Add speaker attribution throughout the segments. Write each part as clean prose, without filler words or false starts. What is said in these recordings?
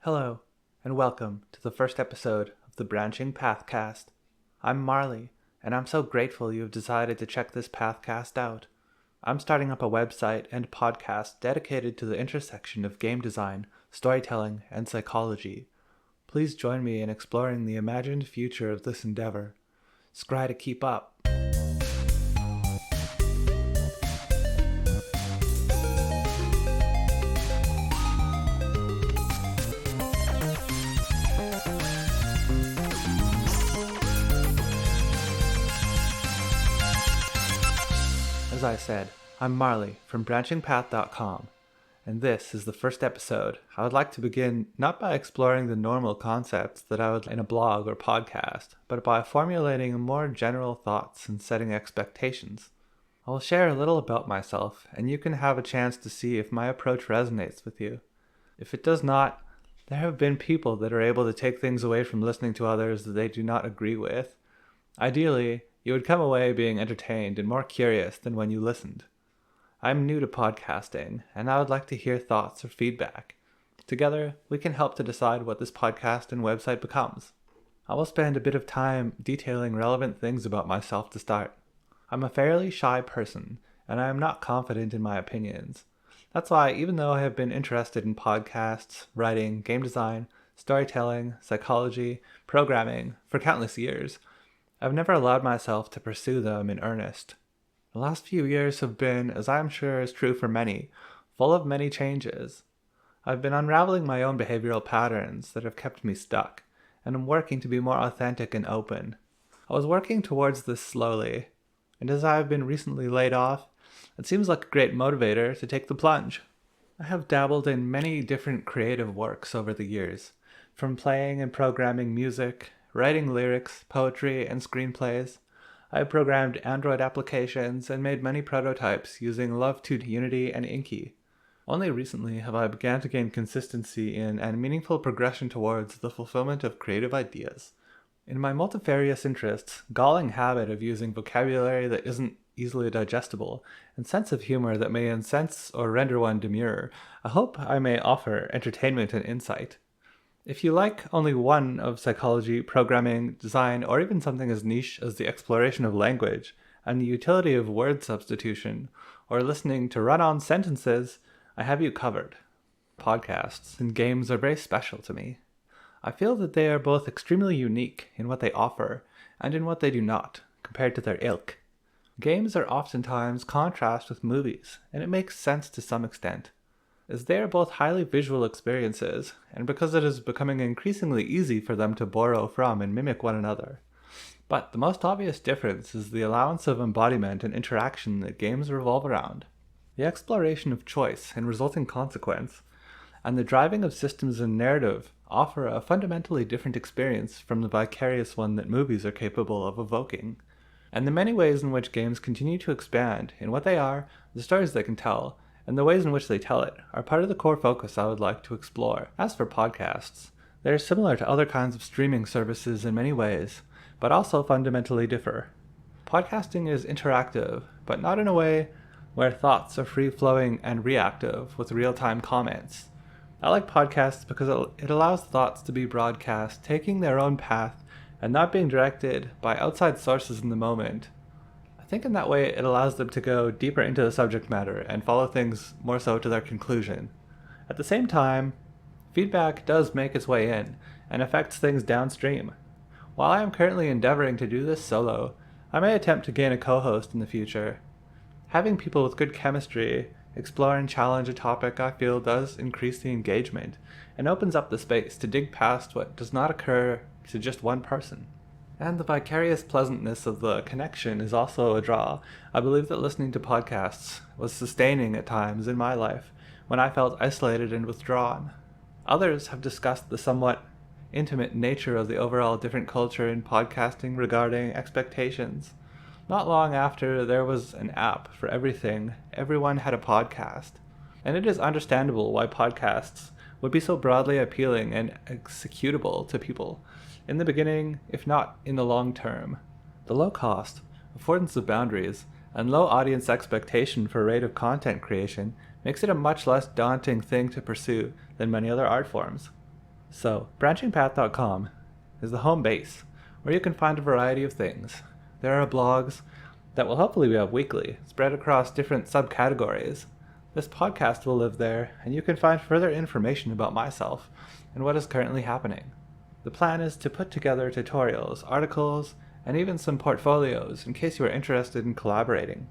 Speaker 1: Hello, and welcome to the first episode of the Branching PathCast. I'm Marley, and I'm so grateful you've decided to check this PathCast out. I'm starting up a website and podcast dedicated to the intersection of game design, storytelling, and psychology. Please join me in exploring the imagined future of this endeavor. Scry to keep up. As I said, I'm Marley from BranchingPath.com, and this is the first episode. I would like to begin not by exploring the normal concepts that I would in a blog or podcast, but by formulating more general thoughts and setting expectations. I will share a little about myself, and you can have a chance to see if my approach resonates with you. If it does not, there have been people that are able to take things away from listening to others that they do not agree with. Ideally, you would come away being entertained and more curious than when you listened. I'm new to podcasting, and I would like to hear thoughts or feedback. Together, we can help to decide what this podcast and website becomes. I will spend a bit of time detailing relevant things about myself to start. I'm a fairly shy person, and I am not confident in my opinions. That's why, even though I have been interested in podcasts, writing, game design, storytelling, psychology, programming for countless years, I've never allowed myself to pursue them in earnest. The last few years have been, as I am sure is true for many, full of many changes. I've been unraveling my own behavioral patterns that have kept me stuck, and am working to be more authentic and open. I was working towards this slowly, and as I have been recently laid off, it seems like a great motivator to take the plunge. I have dabbled in many different creative works over the years, from playing and programming music, writing lyrics, poetry, and screenplays. I programmed Android applications and made many prototypes using Love2 Unity and Inky. Only recently have I begun to gain consistency in and meaningful progression towards the fulfillment of creative ideas. In my multifarious interests, galling habit of using vocabulary that isn't easily digestible, and sense of humor that may incense or render one demure, I hope I may offer entertainment and insight. If you like only one of psychology, programming, design, or even something as niche as the exploration of language and the utility of word substitution, or listening to run-on sentences, I have you covered. Podcasts and games are very special to me. I feel that they are both extremely unique in what they offer and in what they do not, compared to their ilk. Games are oftentimes contrast with movies, and it makes sense to some extent, as they are both highly visual experiences, and because it is becoming increasingly easy for them to borrow from and mimic one another. But the most obvious difference is the allowance of embodiment and interaction that games revolve around. The exploration of choice and resulting consequence, and the driving of systems and narrative offer a fundamentally different experience from the vicarious one that movies are capable of evoking. And the many ways in which games continue to expand in what they are, the stories they can tell, and the ways in which they tell it are part of the core focus I would like to explore. As for podcasts, they are similar to other kinds of streaming services in many ways, but also fundamentally differ. Podcasting is interactive, but not in a way where thoughts are free-flowing and reactive with real-time comments. I like podcasts because it allows thoughts to be broadcast, taking their own path and not being directed by outside sources in the moment. I think in that way it allows them to go deeper into the subject matter and follow things more so to their conclusion. At the same time, feedback does make its way in and affects things downstream. While I am currently endeavoring to do this solo, I may attempt to gain a co-host in the future. Having people with good chemistry explore and challenge a topic I feel does increase the engagement and opens up the space to dig past what does not occur to just one person. And the vicarious pleasantness of the connection is also a draw. I believe that listening to podcasts was sustaining at times in my life when I felt isolated and withdrawn. Others have discussed the somewhat intimate nature of the overall different culture in podcasting regarding expectations. Not long after there was an app for everything, everyone had a podcast. And it is understandable why podcasts would be so broadly appealing and executable to people in the beginning, if not in the long term. The low cost, affordance of boundaries, and low audience expectation for rate of content creation makes it a much less daunting thing to pursue than many other art forms. So, BranchingPath.com is the home base where you can find a variety of things. There are blogs that will hopefully be up weekly, spread across different subcategories. This podcast will live there, and you can find further information about myself and what is currently happening. The plan is to put together tutorials, articles, and even some portfolios in case you are interested in collaborating.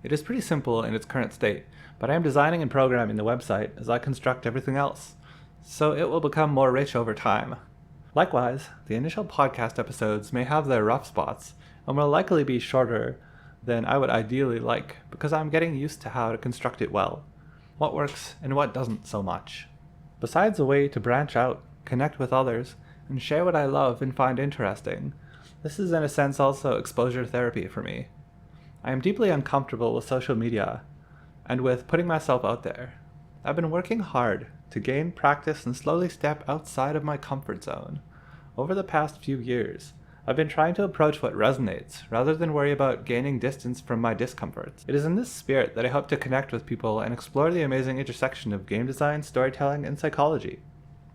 Speaker 1: It is pretty simple in its current state, but I am designing and programming the website as I construct everything else, so it will become more rich over time. Likewise, the initial podcast episodes may have their rough spots and will likely be shorter than I would ideally like because I'm getting used to how to construct it well, what works and what doesn't so much. Besides a way to branch out, connect with others, and share what I love and find interesting, this is in a sense also exposure therapy for me. I am deeply uncomfortable with social media and with putting myself out there. I've been working hard to gain practice and slowly step outside of my comfort zone. Over the past few years, I've been trying to approach what resonates rather than worry about gaining distance from my discomforts. It is in this spirit that I hope to connect with people and explore the amazing intersection of game design, storytelling, and psychology.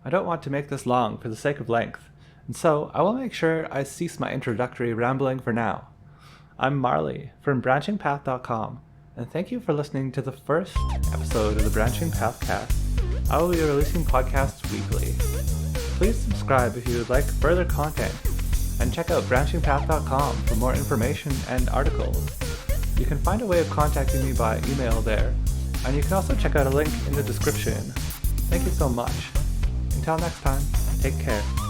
Speaker 1: I don't want to make this long for the sake of length, and so I will make sure I cease my introductory rambling for now. I'm Marley from BranchingPath.com, and thank you for listening to the first episode of the Branching PathCast. I will be releasing podcasts weekly. Please subscribe if you would like further content, and check out BranchingPath.com for more information and articles. You can find a way of contacting me by email there, and you can also check out a link in the description. Thank you so much. Until next time, take care.